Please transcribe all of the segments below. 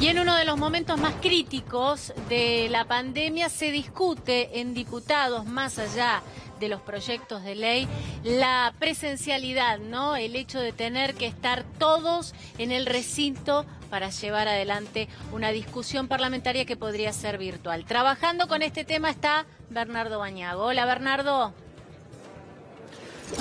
Y en uno de los momentos más críticos de la pandemia se discute en diputados, más allá de los proyectos de ley, la presencialidad, ¿no? El hecho de tener que estar todos en el recinto para llevar adelante una discusión parlamentaria que podría ser virtual. Trabajando con este tema está Bernardo Bañago. Hola, Bernardo.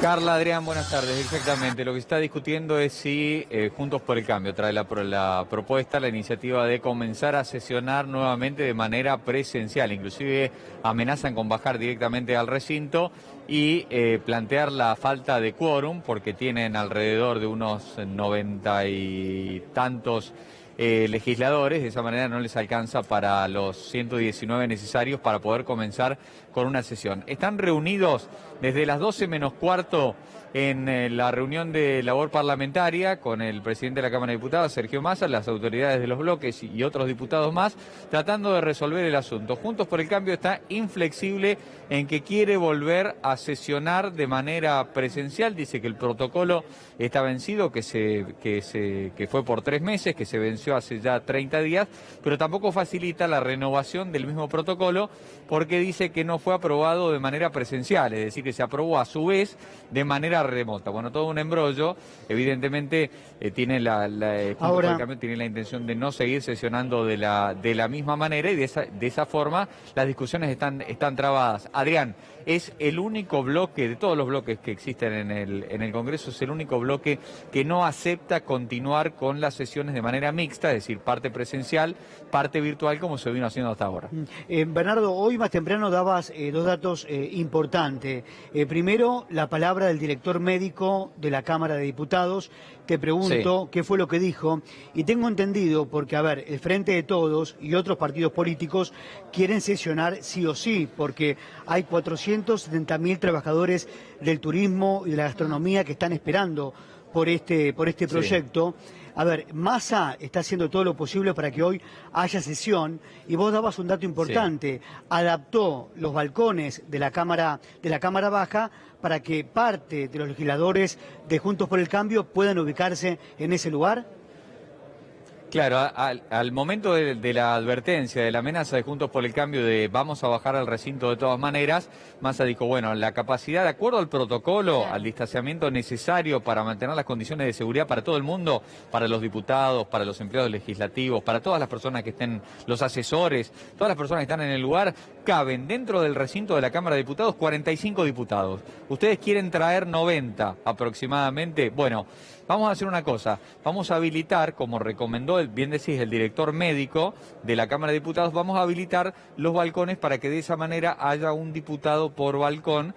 Carla, Adrián, buenas tardes. Exactamente, lo que se está discutiendo es si Juntos por el Cambio trae la propuesta, la iniciativa de comenzar a sesionar nuevamente de manera presencial. Inclusive amenazan con bajar directamente al recinto y plantear la falta de quórum, porque tienen alrededor de unos 90 y tantos legisladores. De esa manera no les alcanza para los 119 necesarios para poder comenzar con una sesión. Están reunidos desde las 12 menos cuarto en la reunión de labor parlamentaria con el presidente de la Cámara de Diputados, Sergio Massa, las autoridades de los bloques y otros diputados más, tratando de resolver el asunto. Juntos por el Cambio está inflexible en que quiere volver a sesionar de manera presencial. Dice que el protocolo está vencido, que fue por 3 meses, que se venció hace ya 30 días, pero tampoco facilita la renovación del mismo protocolo porque dice que no fue aprobado de manera presencial, es decir, que se aprobó a su vez de manera remota. Bueno, todo un embrollo. Evidentemente tiene Juntos por el Cambio tiene la intención de no seguir sesionando de la misma manera y de esa forma las discusiones están trabadas. Adrián, es el único bloque, de todos los bloques que existen en el Congreso, es el único bloque que no acepta continuar con las sesiones de manera mixta, es decir, parte presencial, parte virtual, como se vino haciendo hasta ahora. Bernardo, hoy más temprano dabas dos datos importantes. Primero, la palabra del director médico de la Cámara de Diputados. Te pregunto qué fue lo que dijo, y tengo entendido, porque a ver, el Frente de Todos y otros partidos políticos quieren sesionar sí o sí, porque hay 470.000 trabajadores del turismo y de la gastronomía que están esperando por este proyecto. A ver, Massa está haciendo todo lo posible para que hoy haya sesión, y vos dabas un dato importante, adaptó los balcones de la Cámara Baja para que parte de los legisladores de Juntos por el Cambio puedan ubicarse en ese lugar. Claro, al momento de la advertencia, de la amenaza de Juntos por el Cambio de vamos a bajar al recinto de todas maneras, Massa dijo, bueno, la capacidad, de acuerdo al protocolo, al distanciamiento necesario para mantener las condiciones de seguridad para todo el mundo, para los diputados, para los empleados legislativos, para todas las personas que estén, los asesores, todas las personas que están en el lugar, caben dentro del recinto de la Cámara de Diputados 45 diputados. Ustedes quieren traer 90 aproximadamente. Bueno, vamos a hacer una cosa, vamos a habilitar, como recomendó, bien decís, el director médico de la Cámara de Diputados, vamos a habilitar los balcones para que de esa manera haya un diputado por balcón,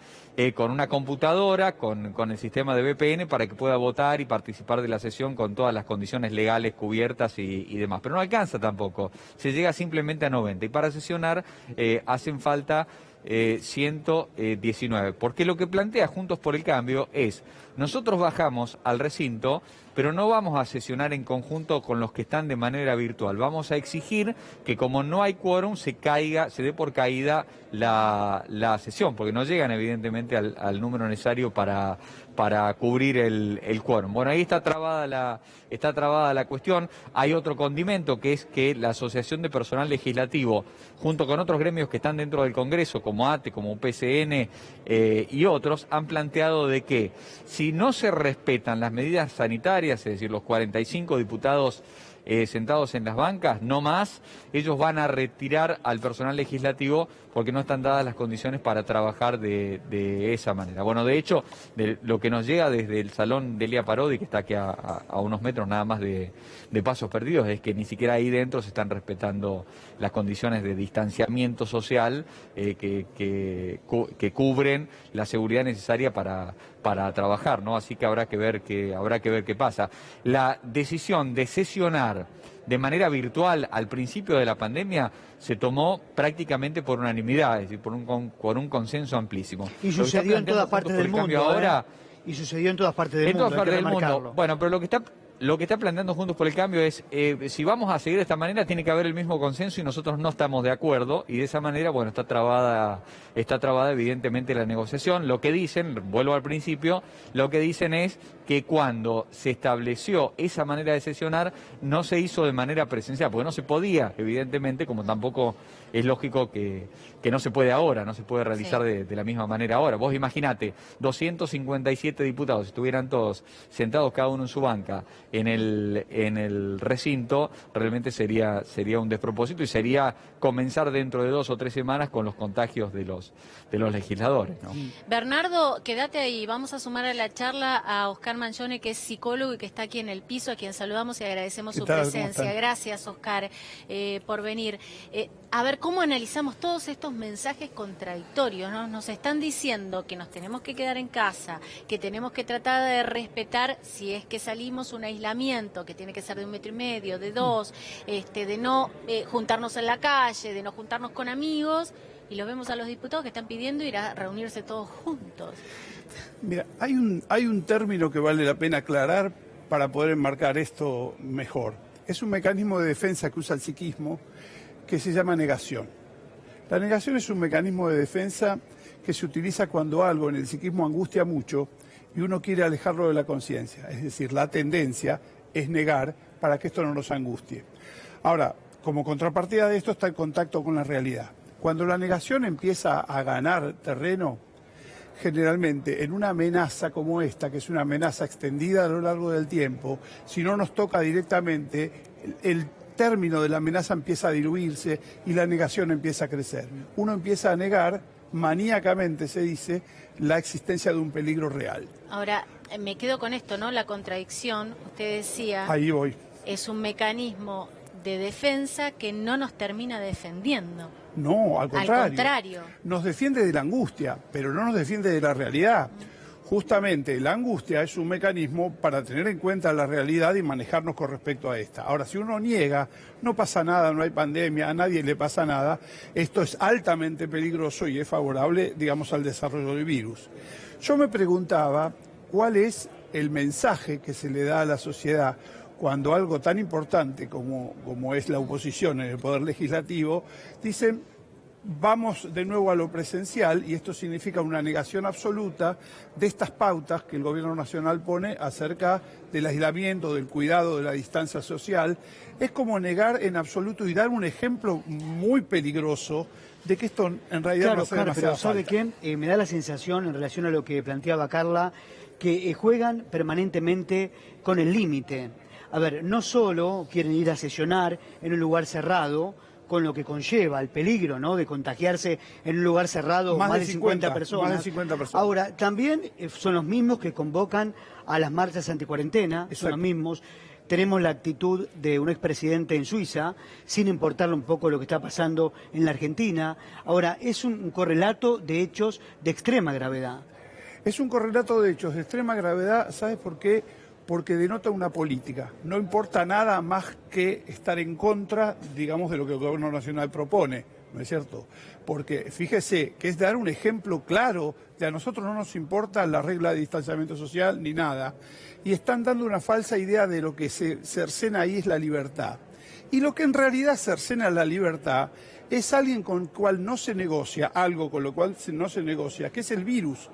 con una computadora, con el sistema de VPN, para que pueda votar y participar de la sesión con todas las condiciones legales cubiertas y demás. Pero no alcanza tampoco, se llega simplemente a 90, y para sesionar hacen falta 119, porque lo que plantea Juntos por el Cambio es, nosotros bajamos al recinto, pero no vamos a sesionar en conjunto con los que están de manera virtual. Vamos a exigir que, como no hay quórum, se dé por caída la sesión, porque no llegan evidentemente al número necesario para cubrir el quórum. Bueno, ahí está trabada la cuestión. Hay otro condimento, que es que la Asociación de Personal Legislativo, junto con otros gremios que están dentro del Congreso, como ATE, como PCN y otros, han planteado de que si no se respetan las medidas sanitarias, es decir, los 45 diputados sentados en las bancas, no más, ellos van a retirar al personal legislativo porque no están dadas las condiciones para trabajar de esa manera. Bueno, de hecho, lo que nos llega desde el salón de Elia Parodi, que está aquí a unos metros nada más de Pasos Perdidos, es que ni siquiera ahí dentro se están respetando las condiciones de distanciamiento social que cubren la seguridad necesaria para trabajar, ¿no? Así que habrá que ver qué pasa. La decisión de sesionar de manera virtual al principio de la pandemia se tomó prácticamente por unanimidad, es decir, por un consenso amplísimo. Y sucedió en todas partes del mundo. Ahora, y sucedió en todas partes del mundo. Bueno, pero lo que está lo que está planteando Juntos por el Cambio es, si vamos a seguir de esta manera, tiene que haber el mismo consenso y nosotros no estamos de acuerdo, y de esa manera, bueno, está trabada evidentemente la negociación. Lo que dicen, vuelvo al principio, lo que dicen es que cuando se estableció esa manera de sesionar, no se hizo de manera presencial, porque no se podía, evidentemente, como tampoco es lógico que no se puede ahora, no se puede realizar de la misma manera ahora. Vos imaginate, 257 diputados, si estuvieran todos sentados cada uno en su banca en el recinto, realmente sería un despropósito y sería comenzar dentro de 2 o 3 semanas con los contagios de los legisladores, ¿no? Bernardo, quédate ahí, vamos a sumar a la charla a Oscar Mangione, que es psicólogo y que está aquí en el piso, a quien saludamos y agradecemos su presencia. Gracias, Oscar, por venir. A ver, ¿cómo analizamos todos estos mensajes contradictorios, ¿no? Nos están diciendo que nos tenemos que quedar en casa, que tenemos que tratar de respetar, si es que salimos, un aislamiento, que tiene que ser de 1,5 metros, de 2, de no juntarnos en la calle, de no juntarnos con amigos, y los vemos a los diputados que están pidiendo ir a reunirse todos juntos. Mira, hay un término que vale la pena aclarar para poder enmarcar esto mejor. Es un mecanismo de defensa que usa el psiquismo que se llama negación. La negación es un mecanismo de defensa que se utiliza cuando algo en el psiquismo angustia mucho y uno quiere alejarlo de la conciencia. Es decir, la tendencia es negar para que esto no nos angustie. Ahora, como contrapartida de esto está el contacto con la realidad. Cuando la negación empieza a ganar terreno, generalmente en una amenaza como esta, que es una amenaza extendida a lo largo del tiempo, si no nos toca directamente, el término de la amenaza empieza a diluirse y la negación empieza a crecer. Uno empieza a negar, maníacamente se dice, la existencia de un peligro real. Ahora, me quedo con esto, ¿no? La contradicción, usted decía... Ahí voy. Es un mecanismo de defensa que no nos termina defendiendo. No, al contrario. Al contrario. Nos defiende de la angustia, pero no nos defiende de la realidad. Justamente la angustia es un mecanismo para tener en cuenta la realidad y manejarnos con respecto a esta. Ahora, si uno niega, no pasa nada, no hay pandemia, a nadie le pasa nada, esto es altamente peligroso y es favorable, digamos, al desarrollo del virus. Yo me preguntaba cuál es el mensaje que se le da a la sociedad cuando algo tan importante como es la oposición en el Poder Legislativo, dicen: vamos de nuevo a lo presencial, y esto significa una negación absoluta de estas pautas que el Gobierno Nacional pone acerca del aislamiento, del cuidado, de la distancia social. Es como negar en absoluto y dar un ejemplo muy peligroso de que esto en realidad no hace demasiada falta. ¿Sabe qué? Me da la sensación, en relación a lo que planteaba Carla, que juegan permanentemente con el límite. A ver, no solo quieren ir a sesionar en un lugar cerrado, con lo que conlleva el peligro, ¿no?, de contagiarse en un lugar cerrado más de 50 personas. Más de 50 personas. Ahora, también son los mismos que convocan a las marchas anticuarentena, son los mismos. Tenemos la actitud de un expresidente en Suiza, sin importarle un poco lo que está pasando en la Argentina. Ahora, es un correlato de hechos de extrema gravedad. Es un correlato de hechos de extrema gravedad, ¿sabes por qué? Porque denota una política. No importa nada más que estar en contra, digamos, de lo que el Gobierno Nacional propone, ¿no es cierto? Porque fíjese que es dar un ejemplo claro de a nosotros no nos importa la regla de distanciamiento social ni nada, y están dando una falsa idea de lo que se cercena ahí es la libertad. Y lo que en realidad cercena la libertad es alguien con el cual no se negocia, algo con lo cual no se negocia, que es el virus.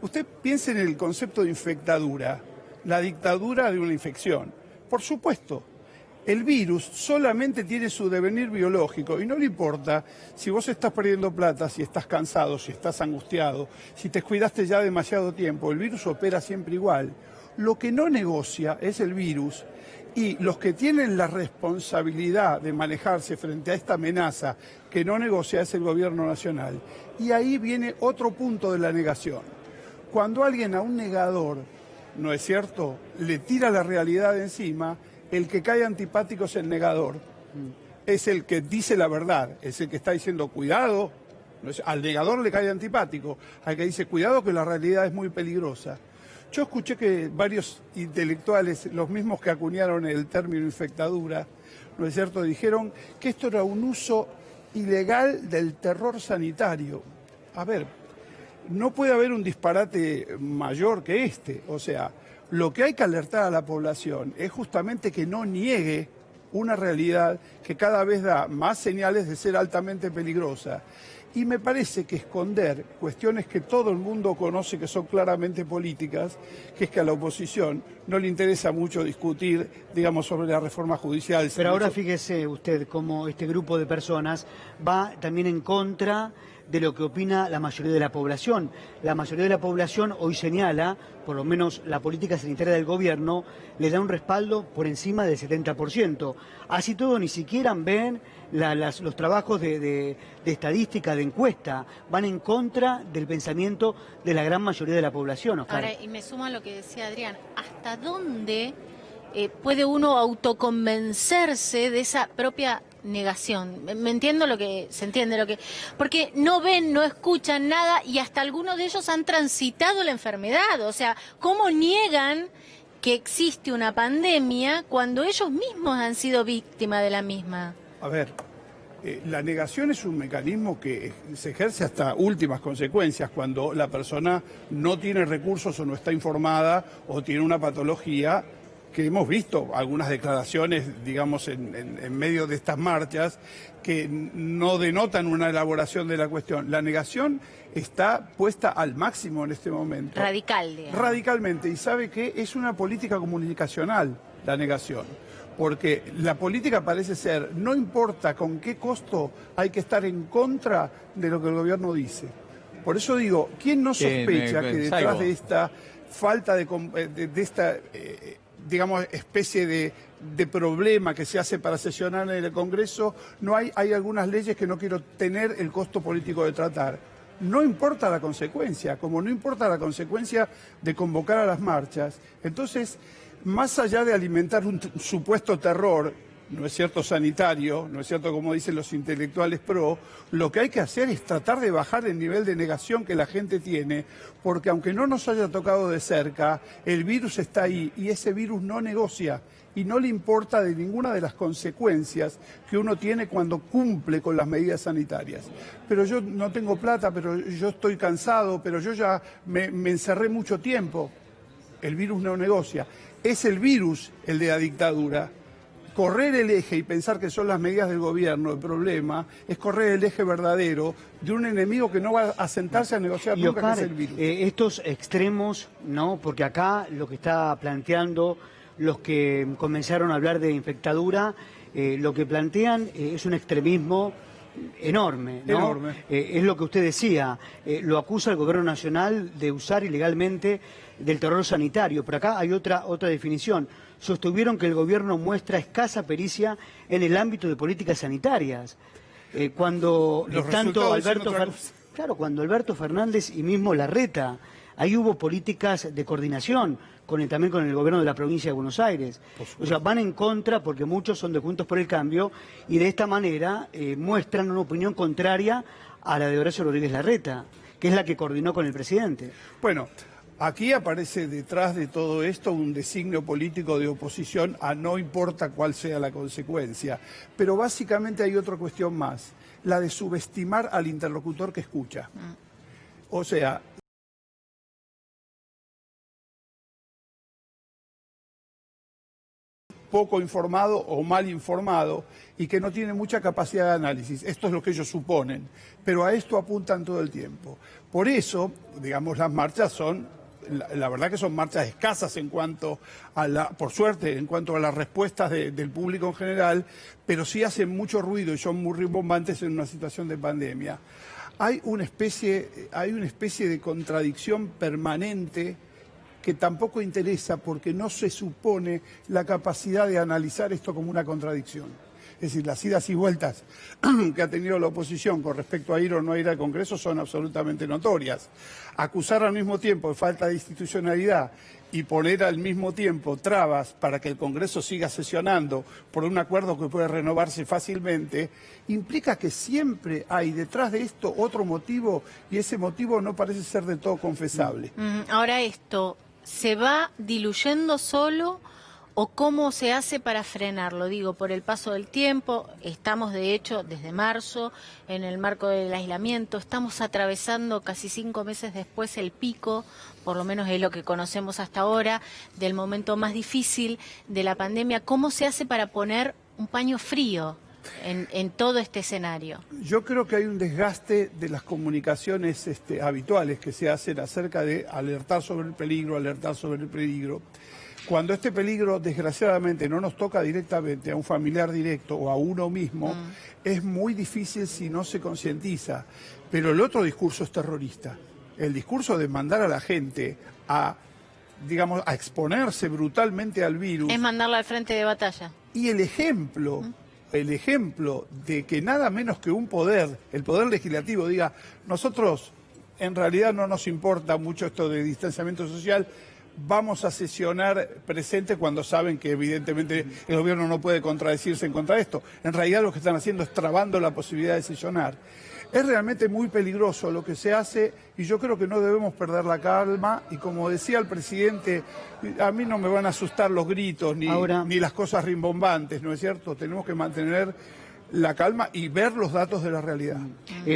Usted piense en el concepto de infectadura, la dictadura de una infección. Por supuesto, el virus solamente tiene su devenir biológico y no le importa si vos estás perdiendo plata, si estás cansado, si estás angustiado, si te cuidaste ya demasiado tiempo, el virus opera siempre igual. Lo que no negocia es el virus, y los que tienen la responsabilidad de manejarse frente a esta amenaza que no negocia es el Gobierno Nacional. Y ahí viene otro punto de la negación. Cuando alguien a un negador, ¿no es cierto?, le tira la realidad de encima, el que cae antipático es el negador. Es el que dice la verdad, es el que está diciendo cuidado. Al negador le cae antipático, al que dice cuidado que la realidad es muy peligrosa. Yo escuché que varios intelectuales, los mismos que acuñaron el término infectadura, ¿no es cierto?, dijeron que esto era un uso ilegal del terror sanitario. A ver, no puede haber un disparate mayor que este. O sea, Lo que hay que alertar a la población es justamente que no niegue una realidad que cada vez da más señales de ser altamente peligrosa. Y me parece que esconder cuestiones que todo el mundo conoce que son claramente políticas, que es que a la oposición no le interesa mucho discutir, digamos, sobre la reforma judicial. Pero ahora fíjese usted cómo este grupo de personas va también en contra de lo que opina la mayoría de la población. La mayoría de la población hoy señala, por lo menos la política sanitaria del gobierno, le da un respaldo por encima del 70%. Así todo, ni siquiera ven los trabajos de estadística, de encuesta, van en contra del pensamiento de la gran mayoría de la población, Oscar. Ahora, y me suma lo que decía Adrián, ¿hasta dónde puede uno autoconvencerse de esa propia negación? Me entiendo lo que se entiende, porque no ven, no escuchan nada y hasta algunos de ellos han transitado la enfermedad. O sea, ¿cómo niegan que existe una pandemia cuando ellos mismos han sido víctimas de la misma? A ver, la negación es un mecanismo que se ejerce hasta últimas consecuencias, cuando la persona no tiene recursos o no está informada o tiene una patología, que hemos visto algunas declaraciones, digamos, en medio de estas marchas, que no denotan una elaboración de la cuestión. La negación está puesta al máximo en este momento. Radical, digamos. Radicalmente. Y sabe que es una política comunicacional, la negación. Porque la política parece ser, no importa con qué costo hay que estar en contra de lo que el gobierno dice. Por eso digo, ¿quién no sospecha que detrás de esta falta de esta digamos, especie de problema que se hace para sesionar en el Congreso, no hay algunas leyes que no quiero tener el costo político de tratar? No importa la consecuencia, como no importa la consecuencia de convocar a las marchas. Entonces, más allá de alimentar un supuesto terror, no es cierto sanitario, no es cierto como dicen los intelectuales pro, lo que hay que hacer es tratar de bajar el nivel de negación que la gente tiene, porque aunque no nos haya tocado de cerca, el virus está ahí y ese virus no negocia y no le importa de ninguna de las consecuencias que uno tiene cuando cumple con las medidas sanitarias. Pero yo no tengo plata, pero yo estoy cansado, pero yo ya me encerré mucho tiempo. El virus no negocia. Es el virus el de la dictadura. Correr el eje y pensar que son las medidas del gobierno el problema es correr el eje verdadero de un enemigo que no va a sentarse a negociar nunca, Oscar, que es el virus. Estos extremos, ¿no? Porque acá lo que está planteando los que comenzaron a hablar de infectadura, lo que plantean es un extremismo enorme, ¿no? Enorme. Es lo que usted decía, lo acusa el gobierno nacional de usar ilegalmente del terror sanitario, pero acá hay otra definición. Sostuvieron que el gobierno muestra escasa pericia en el ámbito de políticas sanitarias. Cuando Alberto Fernández y mismo Larreta, ahí hubo políticas de coordinación también con el gobierno de la provincia de Buenos Aires. O sea, van en contra porque muchos son de Juntos por el Cambio y de esta manera muestran una opinión contraria a la de Horacio Rodríguez Larreta, que es la que coordinó con el presidente. Bueno, aquí aparece detrás de todo esto un designio político de oposición a no importa cuál sea la consecuencia. Pero básicamente hay otra cuestión más, la de subestimar al interlocutor que escucha. O sea, poco informado o mal informado y que no tiene mucha capacidad de análisis. Esto es lo que ellos suponen, pero a esto apuntan todo el tiempo. Por eso, digamos, las marchas son, la verdad que son marchas escasas en cuanto a por suerte, en cuanto a las respuestas del público en general, pero sí hacen mucho ruido y son muy rimbombantes en una situación de pandemia. Hay una especie de contradicción permanente que tampoco interesa porque no se supone la capacidad de analizar esto como una contradicción. Es decir, las idas y vueltas que ha tenido la oposición con respecto a ir o no ir al Congreso son absolutamente notorias. Acusar al mismo tiempo de falta de institucionalidad y poner al mismo tiempo trabas para que el Congreso siga sesionando por un acuerdo que puede renovarse fácilmente, implica que siempre hay detrás de esto otro motivo y ese motivo no parece ser del todo confesable. Ahora esto, ¿se va diluyendo solo ¿O cómo se hace para frenarlo? Digo, por el paso del tiempo, estamos de hecho desde marzo en el marco del aislamiento, estamos atravesando casi 5 meses después el pico, por lo menos es lo que conocemos hasta ahora, del momento más difícil de la pandemia. ¿Cómo se hace para poner un paño frío en todo este escenario? Yo creo que hay un desgaste de las comunicaciones habituales que se hacen acerca de alertar sobre el peligro, alertar sobre el peligro. Cuando este peligro, desgraciadamente, no nos toca directamente a un familiar directo o a uno mismo, es muy difícil si no se concientiza. Pero el otro discurso es terrorista. El discurso de mandar a la gente a, digamos, a exponerse brutalmente al virus. Es mandarla al frente de batalla. Y el ejemplo de que nada menos que un poder, el poder legislativo, diga, nosotros en realidad no nos importa mucho esto de distanciamiento social, vamos a sesionar presente cuando saben que evidentemente el gobierno no puede contradecirse en contra de esto. En realidad lo que están haciendo es trabando la posibilidad de sesionar. Es realmente muy peligroso lo que se hace y yo creo que no debemos perder la calma y como decía el presidente, a mí no me van a asustar los gritos ni las cosas rimbombantes, ¿no es cierto? Tenemos que mantener la calma y ver los datos de la realidad.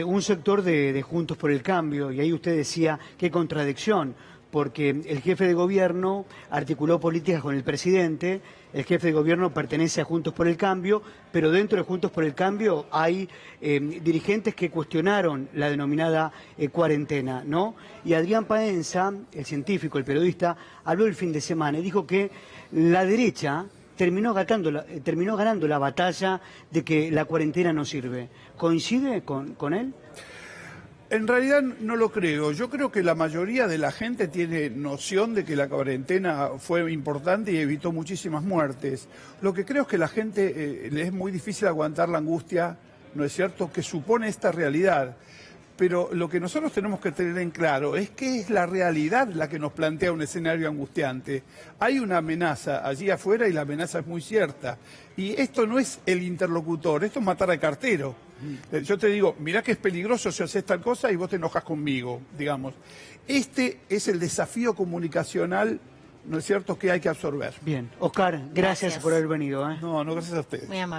Un sector de Juntos por el Cambio, y ahí usted decía, qué contradicción, porque el jefe de gobierno articuló políticas con el presidente, el jefe de gobierno pertenece a Juntos por el Cambio, pero dentro de Juntos por el Cambio hay dirigentes que cuestionaron la denominada cuarentena, ¿no? Y Adrián Paenza, el científico, el periodista, habló el fin de semana y dijo que la derecha terminó ganando la batalla de que la cuarentena no sirve. ¿Coincide con él? En realidad no lo creo. Yo creo que la mayoría de la gente tiene noción de que la cuarentena fue importante y evitó muchísimas muertes. Lo que creo es que la gente le es muy difícil aguantar la angustia, ¿no es cierto?, que supone esta realidad. Pero lo que nosotros tenemos que tener en claro es que es la realidad la que nos plantea un escenario angustiante. Hay una amenaza allí afuera y la amenaza es muy cierta. Y esto no es el interlocutor, esto es matar al cartero. Yo te digo, mirá que es peligroso si haces tal cosa y vos te enojas conmigo, digamos. Este es el desafío comunicacional, ¿no es cierto?, que hay que absorber. Bien. Oscar, gracias por haber venido. No, gracias a ustedes. Muy amable.